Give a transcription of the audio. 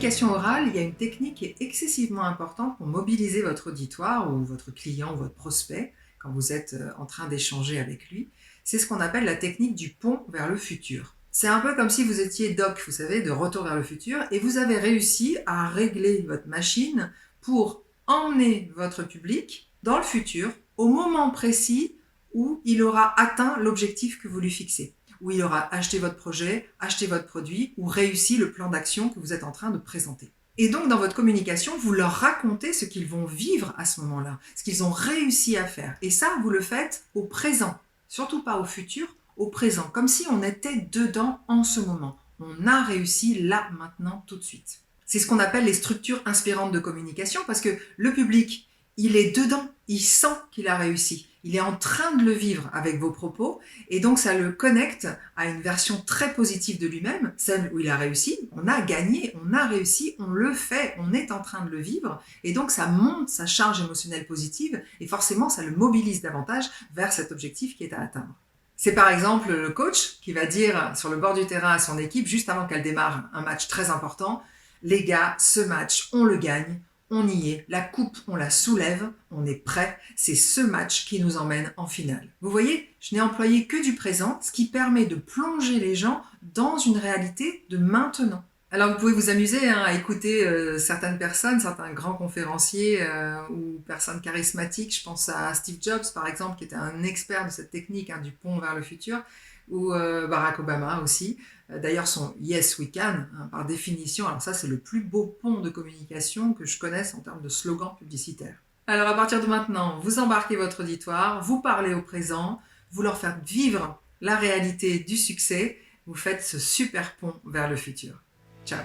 communication orale, il y a une technique qui est excessivement importante pour mobiliser votre auditoire ou votre client ou votre prospect quand vous êtes en train d'échanger avec lui. C'est ce qu'on appelle la technique du pont vers le futur. C'est un peu comme si vous étiez Doc, vous savez, de Retour vers le futur, et vous avez réussi à régler votre machine pour emmener votre public dans le futur au moment précis où il aura atteint l'objectif que vous lui fixez, où il aura acheté votre projet, acheté votre produit ou réussi le plan d'action que vous êtes en train de présenter. Et donc, dans votre communication, vous leur racontez ce qu'ils vont vivre à ce moment-là, ce qu'ils ont réussi à faire. Et ça, vous le faites au présent, surtout pas au futur, au présent, comme si on était dedans en ce moment. On a réussi là, maintenant, tout de suite. C'est ce qu'on appelle les structures inspirantes de communication parce que le public, il est dedans, il sent qu'il a réussi. Il est en train de le vivre avec vos propos et donc ça le connecte à une version très positive de lui-même, celle où il a réussi, on a gagné, on a réussi, on le fait, on est en train de le vivre et donc ça monte sa charge émotionnelle positive et forcément ça le mobilise davantage vers cet objectif qui est à atteindre. C'est par exemple le coach qui va dire sur le bord du terrain à son équipe, juste avant qu'elle démarre un match très important, « Les gars, ce match, on le gagne, on y est, la coupe, on la soulève, on est prêt, c'est ce match qui nous emmène en finale. » Vous voyez, je n'ai employé que du présent, ce qui permet de plonger les gens dans une réalité de maintenant. Alors vous pouvez vous amuser à écouter certaines personnes, certains grands conférenciers ou personnes charismatiques. Je pense à Steve Jobs par exemple, qui était un expert de cette technique du pont vers le futur, ou Barack Obama aussi. D'ailleurs son Yes We Can, par définition, alors ça c'est le plus beau pont de communication que je connaisse en termes de slogan publicitaire. Alors à partir de maintenant, vous embarquez votre auditoire, vous parlez au présent, vous leur faites vivre la réalité du succès, vous faites ce super pont vers le futur. Ciao.